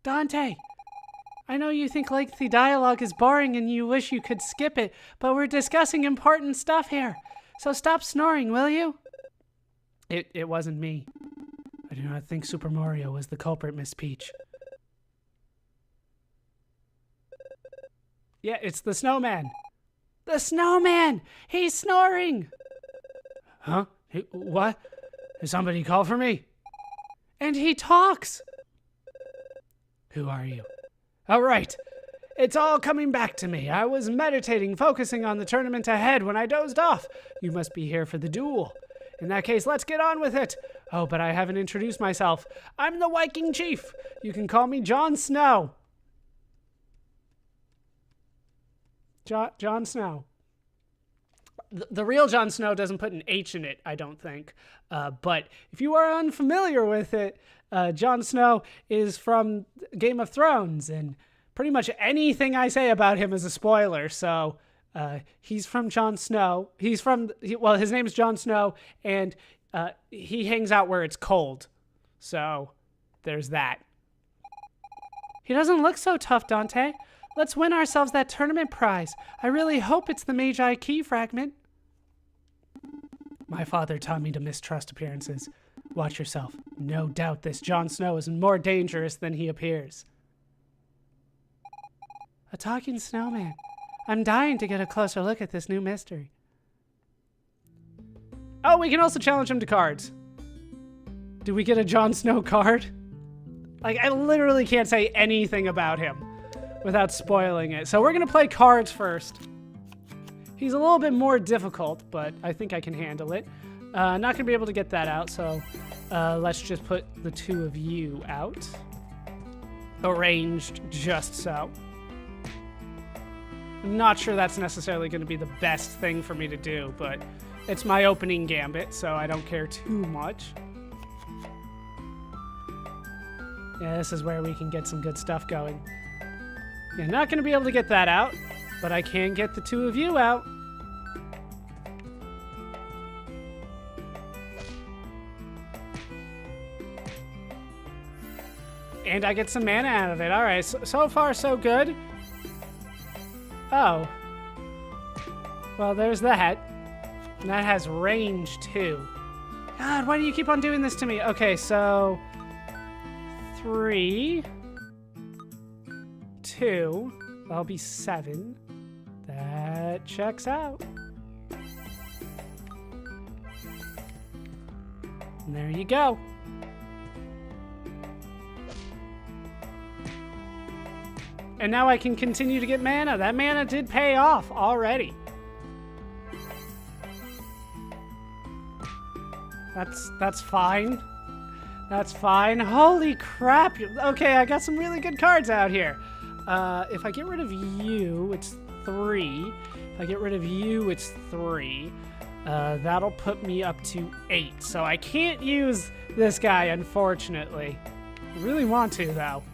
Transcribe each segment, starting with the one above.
Dante, I know you think lengthy dialogue is boring and you wish you could skip it, but we're discussing important stuff here. So stop snoring, will you? It wasn't me. I do not think Super Mario was the culprit, Miss Peach. Yeah, it's the snowman. The snowman! He's snoring! Huh? What? Did somebody call for me? And he talks! Who are you? Oh, right. It's all coming back to me. I was meditating, focusing on the tournament ahead when I dozed off. You must be here for the duel. In that case, let's get on with it. Oh, but I haven't introduced myself. I'm the Viking Chief. You can call me Jon Snow. Jon Snow. The real Jon Snow doesn't put an H in it, I don't think. But if you are unfamiliar with it, Jon Snow is from Game of Thrones, and pretty much anything I say about him is a spoiler. So he's from Jon Snow. His name is Jon Snow, and he hangs out where it's cold. So there's that. He doesn't look so tough, Dante. Let's win ourselves that tournament prize. I really hope it's the Magi Key fragment. My father taught me to mistrust appearances. Watch yourself. No doubt this Jon Snow is more dangerous than he appears. A talking snowman. I'm dying to get a closer look at this new mystery. Oh, we can also challenge him to cards. Do we get a Jon Snow card? Like, I literally can't say anything about him without spoiling it. So we're going to play cards first. He's a little bit more difficult, but I think I can handle it. Not going to be able to get that out, so let's just put the two of you out. Arranged just so. I'm not sure that's necessarily going to be the best thing for me to do, but it's my opening gambit, so I don't care too much. Yeah, this is where we can get some good stuff going. Yeah, not going to be able to get that out, but I can get the two of you out. And I get some mana out of it. All right, so far so good. Oh. Well, there's that. And that has range too. God, why do you keep on doing this to me? Okay, so 3, 2, that'll be 7. That checks out. And there you go. And now I can continue to get mana. That mana did pay off already. That's fine. That's fine. Holy crap. Okay, I got some really good cards out here. If I get rid of you, it's 3. If I get rid of you, it's 3. That'll put me up to 8. So I can't use this guy, unfortunately. I really want to, though.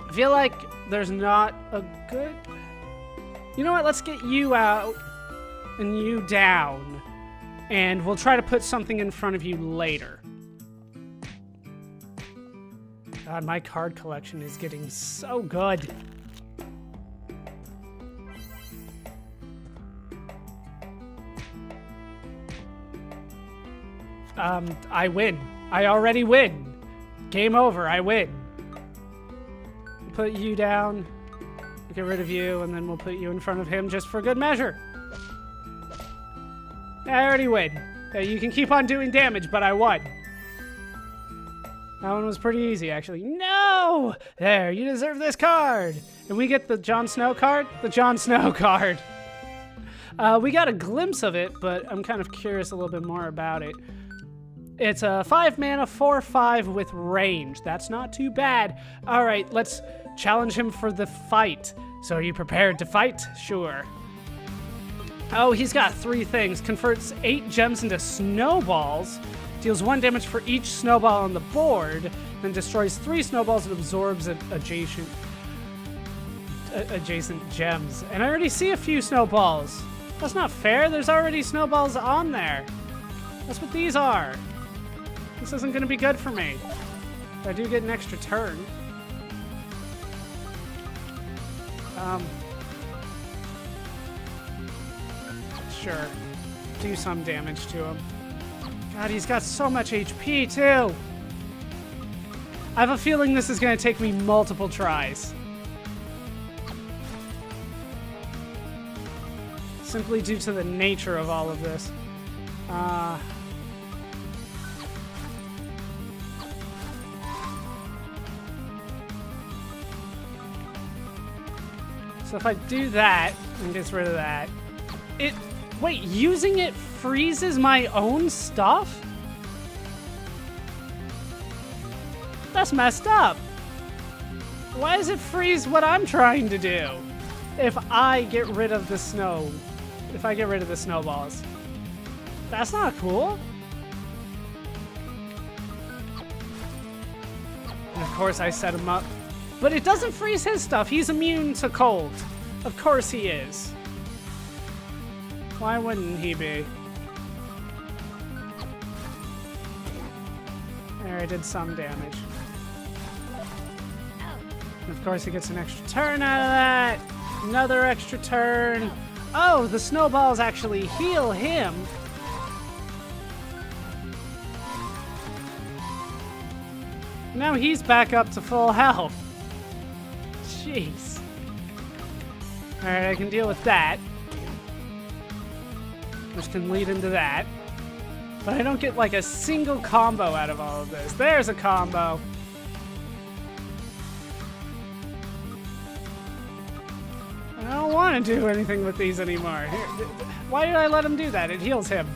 I feel like there's not a good... You know what? Let's get you out and you down. And we'll try to put something in front of you later. God, my card collection is getting so good. I win. I already win. Game over. I win. Put you down. Get rid of you, and then we'll put you in front of him just for good measure. I already win. You can keep on doing damage, but I won. That one was pretty easy, actually. No! There, you deserve this card. And we get the Jon Snow card? The Jon Snow card. We got a glimpse of it, but I'm kind of curious a little bit more about it. It's a 5 mana, 4/5 with range. That's not too bad. All right, let's challenge him for the fight. So are you prepared to fight? Sure. Oh, he's got 3 things. Converts 8 gems into snowballs. Deals 1 damage for each snowball on the board. Then destroys 3 snowballs and absorbs adjacent gems. And I already see a few snowballs. That's not fair. There's already snowballs on there. That's what these are. This isn't going to be good for me. I do get an extra turn. Sure. Do some damage to him. God, he's got so much HP, too. I have a feeling this is going to take me multiple tries. Simply due to the nature of all of this. So if I do that and gets rid of that, wait, using it freezes my own stuff? That's messed up. Why does it freeze what I'm trying to do? If I get rid of the snow, if I get rid of the snowballs. That's not cool. And of course I set him up. But it doesn't freeze his stuff. He's immune to cold. Of course he is. Why wouldn't he be? There, I did some damage. And of course he gets an extra turn out of that. Another extra turn. Oh, the snowballs actually heal him. Now he's back up to full health. Jeez. Alright, I can deal with that. Which can lead into that. But I don't get like a single combo out of all of this. There's a combo. I don't want to do anything with these anymore. Here, why did I let him do that? It heals him.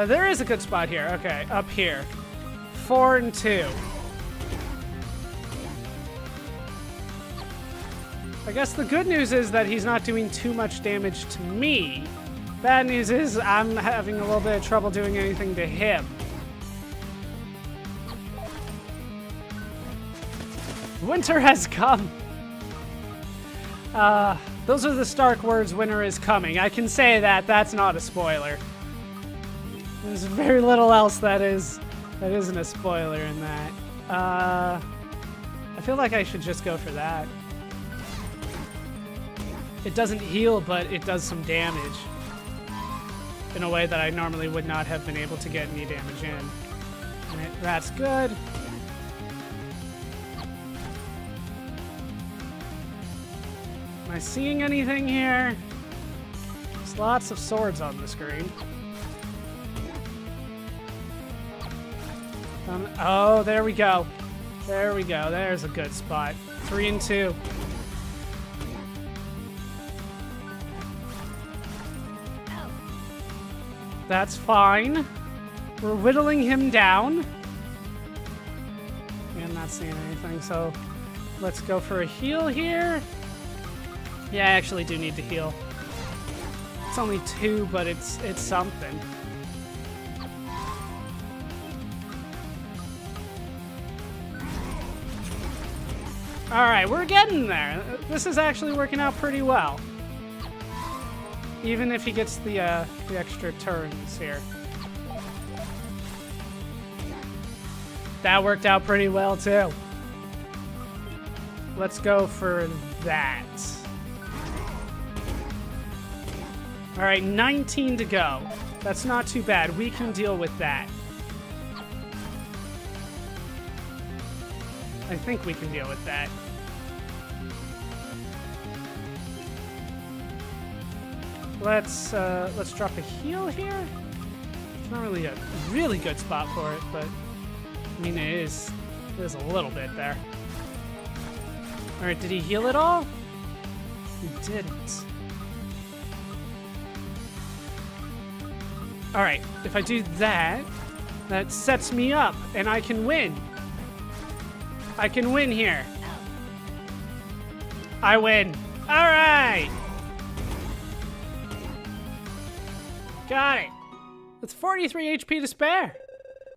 There is a good spot here. Okay, up here. 4 and 2. I guess the good news is that he's not doing too much damage to me. Bad news is I'm having a little bit of trouble doing anything to him. Winter has come. Those are the stark words, winter is coming. I can say that, that's not a spoiler. There's very little else that isn't a spoiler in that. I feel like I should just go for that. It doesn't heal, but it does some damage. In a way that I normally would not have been able to get any damage in. Alright, that's good. Am I seeing anything here? There's lots of swords on the screen. Oh, there we go. There we go. There's a good spot. 3 and 2. That's fine. We're whittling him down. Yeah, I'm not seeing anything, so let's go for a heal here. Yeah, I actually do need to heal. It's only 2, but it's something. Alright, we're getting there. This is actually working out pretty well. Even if he gets the extra turns here. That worked out pretty well, too. Let's go for that. All right, 19 to go. That's not too bad. We can deal with that. I think we can deal with that. Let's drop a heal here. It's not really a really good spot for it, but I mean it is a little bit there. All right, did he heal it all? He didn't. All right, if I do that, that sets me up, and I can win. I can win here. I win. All right. Got it. With 43 HP to spare.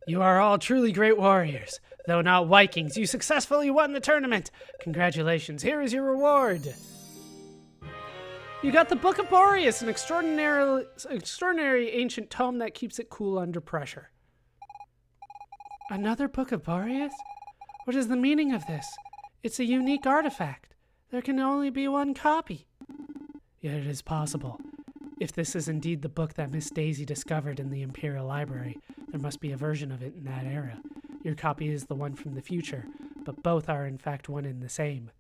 You are all truly great warriors. Though not Vikings, you successfully won the tournament. Congratulations, here is your reward. You got the Book of Boreas, an extraordinary ancient tome that keeps it cool under pressure. Another Book of Boreas? What is the meaning of this? It's a unique artifact. There can only be one copy. Yet it is possible. If this is indeed the book that Miss Daisy discovered in the Imperial Library, there must be a version of it in that era. Your copy is the one from the future, but both are in fact one and the same.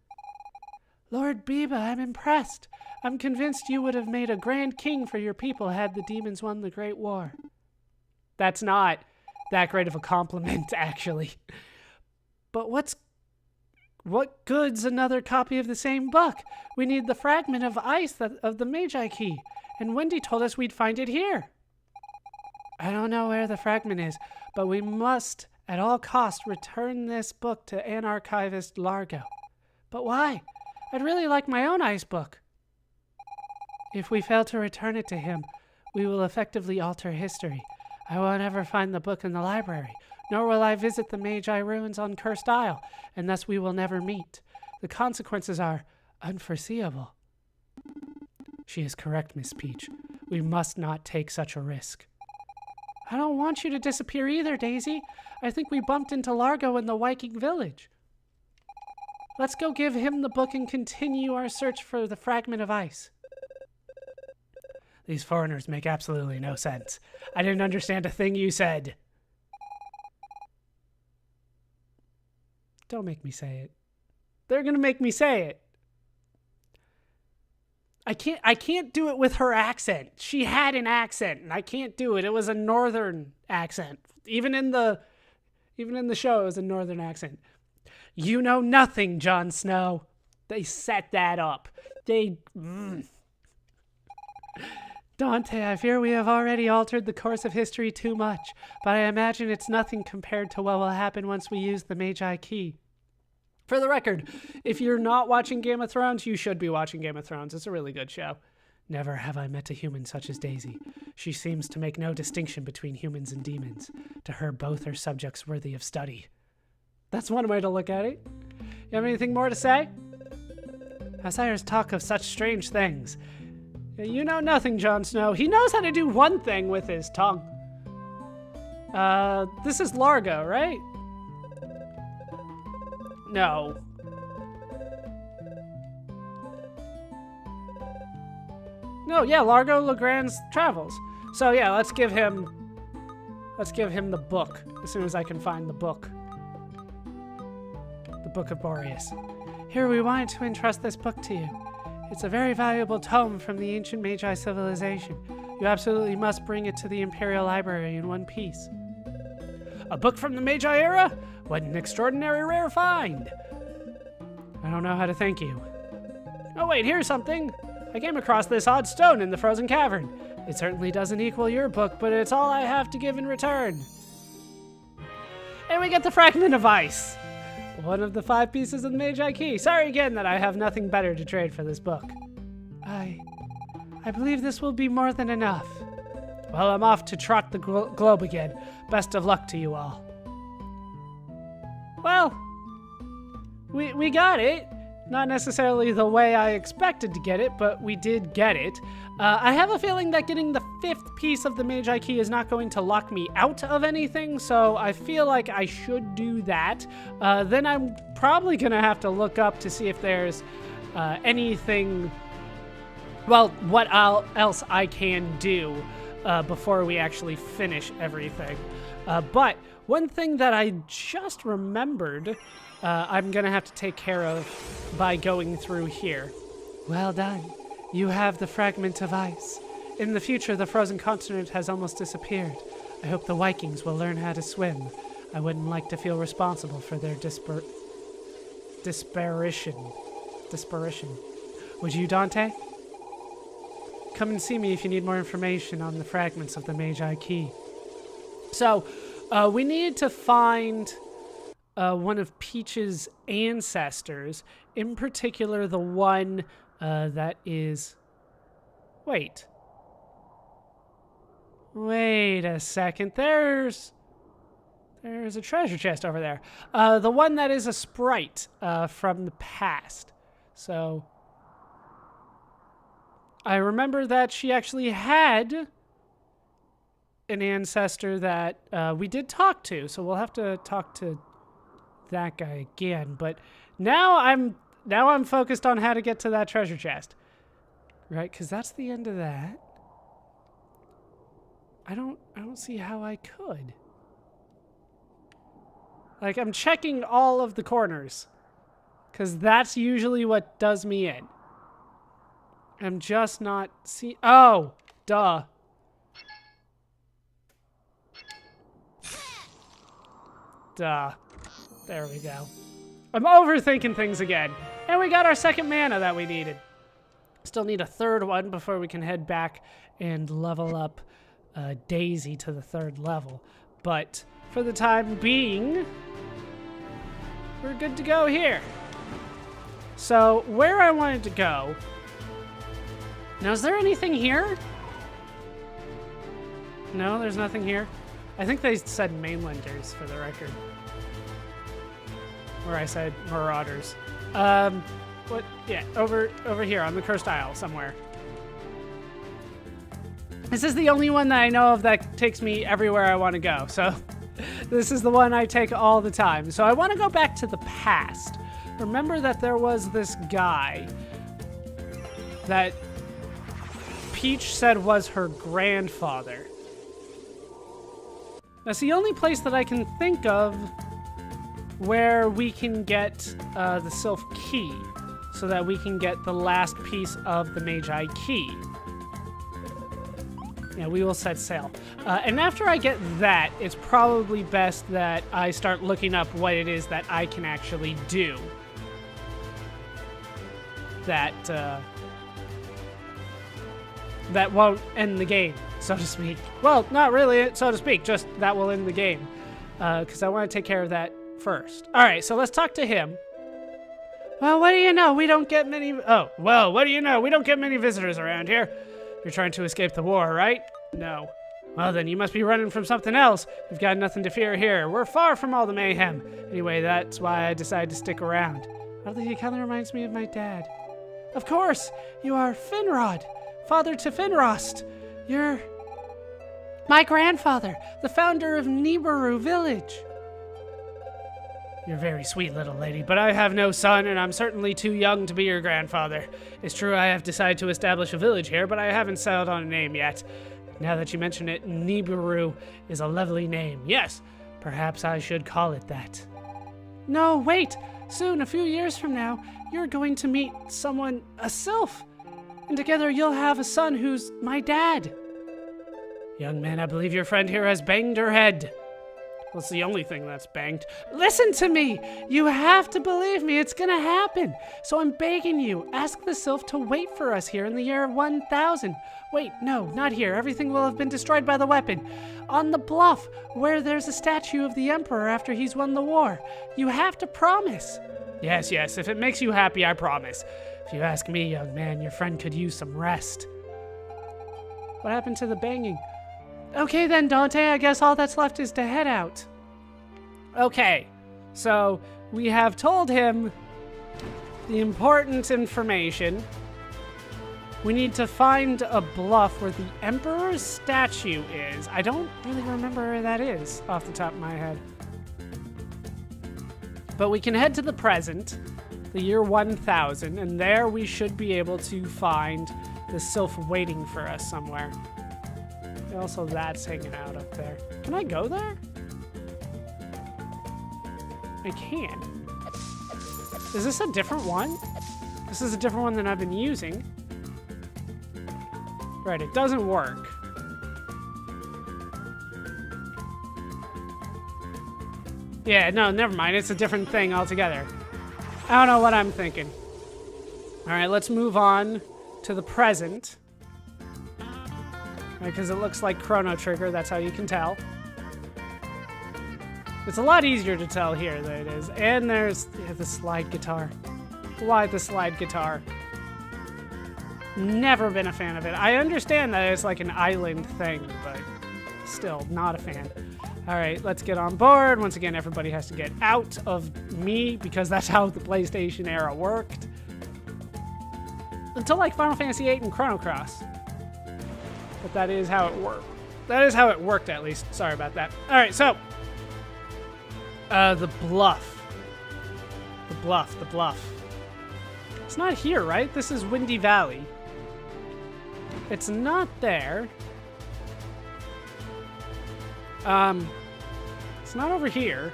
Lord Biba, I'm impressed. I'm convinced you would have made a grand king for your people had the demons won the Great War. That's not that great of a compliment, actually. But what good's another copy of the same book? We need the fragment of ice of the Magi Key, and Wendy told us we'd find it here. I don't know where the fragment is, but we must, at all costs, return this book to Anarchivist Largo. But why? I'd really like my own ice book. If we fail to return it to him, we will effectively alter history. I won't ever find the book in the library, nor will I visit the Magi ruins on Cursed Isle, and thus we will never meet. The consequences are unforeseeable. She is correct, Miss Peach. We must not take such a risk. I don't want you to disappear either, Daisy. I think we bumped into Largo in the Viking village. Let's go give him the book and continue our search for the fragment of ice. These foreigners make absolutely no sense. I didn't understand a thing you said. Don't make me say it. They're gonna make me say it. I can't do it with her accent. She had an accent, and I can't do it. It was a northern accent. Even in the show, it was a northern accent. You know nothing, Jon Snow. They set that up. Dante, I fear we have already altered the course of history too much, but I imagine it's nothing compared to what will happen once we use the Magi Key. For the record, if you're not watching Game of Thrones, you should be watching Game of Thrones. It's a really good show. Never have I met a human such as Daisy. She seems to make no distinction between humans and demons. To her, both are subjects worthy of study. That's one way to look at it. You have anything more to say? Outsiders talk of such strange things. You know nothing, Jon Snow. He knows how to do one thing with his tongue. This is Largo, right? No. No, yeah, Largo Legrand's travels. So yeah, let's give him the book as soon as I can find the book. The Book of Boreas. Here, we wanted to entrust this book to you. It's a very valuable tome from the ancient Magi civilization. You absolutely must bring it to the Imperial Library in one piece. A book from the Magi era? What an extraordinary rare find! I don't know how to thank you. Oh wait, here's something! I came across this odd stone in the frozen cavern. It certainly doesn't equal your book, but it's all I have to give in return. And we get the fragment of ice! One of the 5 pieces of the Magi Key. Sorry again that I have nothing better to trade for this book. I believe this will be more than enough. Well, I'm off to trot the globe again. Best of luck to you all. Well, we got it. Not necessarily the way I expected to get it, but we did get it. I have a feeling that getting the 5th piece of the Magi Key is not going to lock me out of anything, so I feel like I should do that. Then I'm probably going to have to look up to see if there's anything, well, what else I can do before we actually finish everything. But one thing that I just remembered I'm going to have to take care of by going through here. Well done. You have the fragment of ice. In the future, the frozen continent has almost disappeared. I hope the Vikings will learn how to swim. I wouldn't like to feel responsible for their disparition. Would you, Dante? Come and see me if you need more information on the fragments of the Magi Key. So, we needed to find one of Peach's ancestors, in particular the one that is... Wait a second. There's a treasure chest over there. The one that is a sprite from the past. So I remember that she actually had an ancestor that we did talk to, so we'll have to talk to that guy again. But now I'm focused on how to get to that treasure chest, right? Because that's the end of that. I don't see how I could. Like, I'm checking all of the corners, because that's usually what does me in. I'm just not see. Oh, duh. Duh. There we go. I'm overthinking things again. And we got our second mana that we needed. Still need a third one before we can head back and level up Daisy to the 3rd level. But for the time being, we're good to go here. So where I wanted to go... Now, is there anything here? No, there's nothing here. I think they said mainlanders for the record. Or I said marauders. What? Yeah, over here on the Cursed Isle somewhere. This is the only one that I know of that takes me everywhere I want to go. So this is the one I take all the time. So I want to go back to the past. Remember that there was this guy that Peach said was her grandfather. That's the only place that I can think of where we can get the Sylph Key so that we can get the last piece of the Magi Key. Yeah, we will set sail. And after I get that, it's probably best that I start looking up what it is that I can actually do. That won't end the game, so to speak. Well, not really, so to speak, just that will end the game. Because I want to take care of that first. All right, so let's talk to him. Well, what do you know? We don't get many... Oh, well, what do you know? We don't get many visitors around here. You're trying to escape the war, right? No. Well, then you must be running from something else. You've got nothing to fear here. We're far from all the mayhem. Anyway, that's why I decided to stick around. Oddly, he kind of reminds me of my dad. Of course! You are Finrod, father to Finrost. You're... my grandfather, the founder of Nibiru Village. You're a very sweet little lady, but I have no son, and I'm certainly too young to be your grandfather. It's true I have decided to establish a village here, but I haven't settled on a name yet. Now that you mention it, Nibiru is a lovely name. Yes, perhaps I should call it that. No, wait! Soon, a few years from now, you're going to meet someone, a sylph. And together you'll have a son who's my dad. Young man, I believe your friend here has banged her head. Well, it's the only thing that's banged. Listen to me! You have to believe me, it's gonna happen. So I'm begging you, ask the sylph to wait for us here in the year 1000. Wait, no, not here. Everything will have been destroyed by the weapon. On the bluff, where there's a statue of the Emperor after he's won the war. You have to promise. Yes, if it makes you happy, I promise. If you ask me, young man, your friend could use some rest. What happened to the banging? Okay then, Dante, I guess all that's left is to head out. Okay, so we have told him the important information. We need to find a bluff where the Emperor's statue is. I don't really remember where that is off the top of my head. But we can head to the present, the year 1000, and there we should be able to find the sylph waiting for us somewhere. Also, that's hanging out up there. Can I go there? I can. Is this a different one? This is a different one than I've been using. Right, it doesn't work. Yeah, no, never mind. It's a different thing altogether. I don't know what I'm thinking. All right, let's move on to the present. Because it looks like Chrono Trigger, that's how you can tell. It's a lot easier to tell here than it is. And there's the slide guitar. Why the slide guitar? Never been a fan of it. I understand that it's like an island thing, but still not a fan. All right, let's get on board. Once again, everybody has to get out of me because that's how the PlayStation era worked. Until like Final Fantasy VIII and Chrono Cross. But that is how it worked. That is how it worked, at least. Sorry about that. All right, so the bluff. The bluff. It's not here, right? This is Windy Valley. It's not there. It's not over here.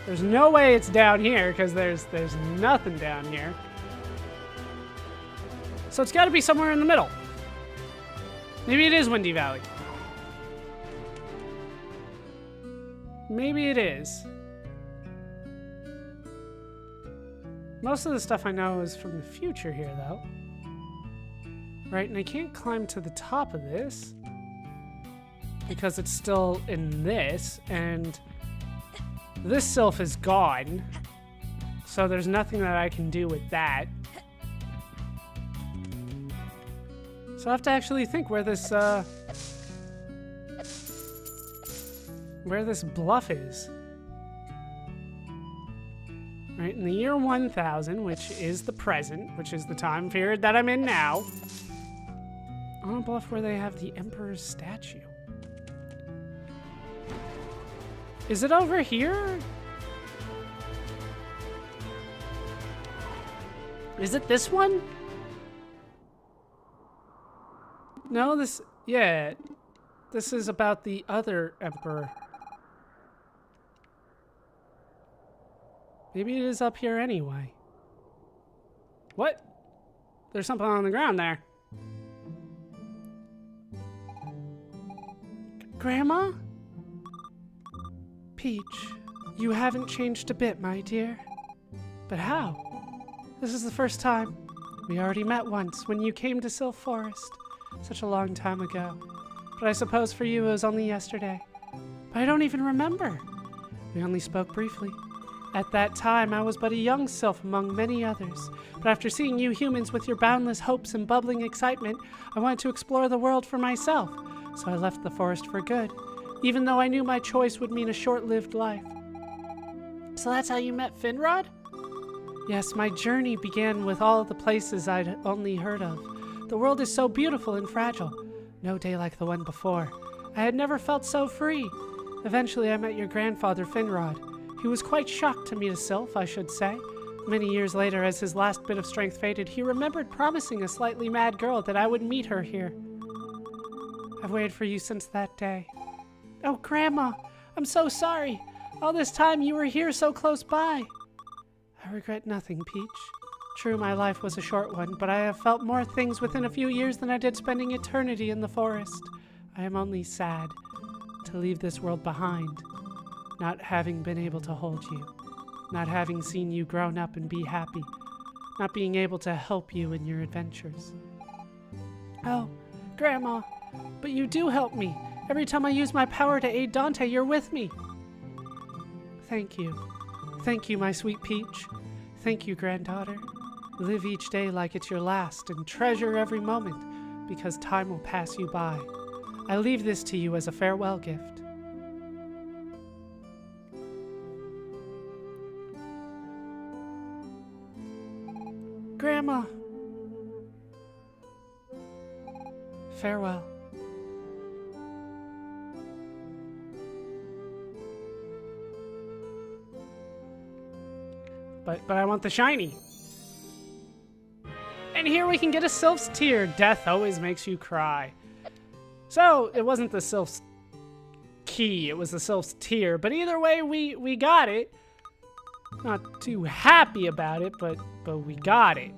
There's no way it's down here because there's nothing down here. So it's got to be somewhere in the middle. Maybe it is Windy Valley. Maybe it is. Most of the stuff I know is from the future here, though. Right, and I can't climb to the top of this because it's still in this, and this sylph is gone, so there's nothing that I can do with that. So I have to actually think where this bluff is. Right, in the year 1000, which is the present, which is the time period that I'm in now, on a bluff where they have the Emperor's statue. Is it over here? Is it this one? No, this is about the other Emperor. Maybe it is up here anyway. What? There's something on the ground there. Grandma? Peach, you haven't changed a bit, my dear. But how? This is the first time. We already met once when you came to Sylph Forest. Such a long time ago. But I suppose for you it was only yesterday. But I don't even remember. We only spoke briefly. At that time, I was but a young sylph among many others. But after seeing you humans with your boundless hopes and bubbling excitement, I wanted to explore the world for myself. So I left the forest for good, even though I knew my choice would mean a short-lived life. So that's how you met Finrod? Yes, my journey began with all the places I'd only heard of. The world is so beautiful and fragile. No day like the one before. I had never felt so free. Eventually, I met your grandfather, Finrod. He was quite shocked to meet a sylph, I should say. Many years later, as his last bit of strength faded, he remembered promising a slightly mad girl that I would meet her here. I've waited for you since that day. Oh, Grandma, I'm so sorry. All this time you were here so close by. I regret nothing, Peach. True, my life was a short one, but I have felt more things within a few years than I did spending eternity in the forest. I am only sad to leave this world behind, not having been able to hold you, not having seen you grown up and be happy, not being able to help you in your adventures. Oh, Grandma, but you do help me. Every time I use my power to aid Dante, you're with me. Thank you. Thank you, my sweet Peach. Thank you, granddaughter. Live each day like it's your last and treasure every moment, because time will pass you by. I leave this to you as a farewell gift. Grandma. Farewell. But I want the shiny. And here we can get a Sylph's Tear. Death always makes you cry. So, it wasn't the Sylph's Key, it was the Sylph's Tear. But either way, we got it. Not too happy about it, but we got it.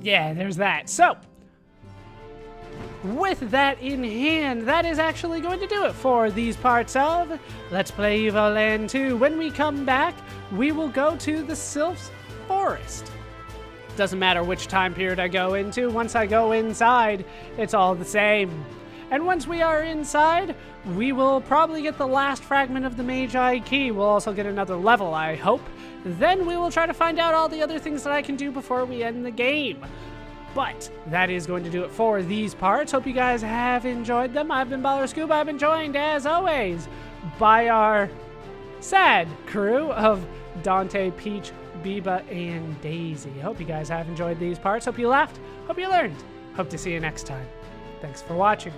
Yeah, there's that. So, with that in hand, that is actually going to do it for these parts of Let's Play Evoland 2. When we come back, we will go to the Sylph's Forest. Doesn't matter which time period I go into. Once I go inside, it's all the same. And once we are inside, we will probably get the last fragment of the Magi Key. We'll also get another level, I hope. Then we will try to find out all the other things that I can do before we end the game. But that is going to do it for these parts. Hope you guys have enjoyed them. I've been Baller Scuba. I've been joined, as always, by our sad crew of Dante, Peach, Biba, and Daisy. Hope you guys have enjoyed these parts. Hope you laughed. Hope you learned. Hope to see you next time. Thanks for watching.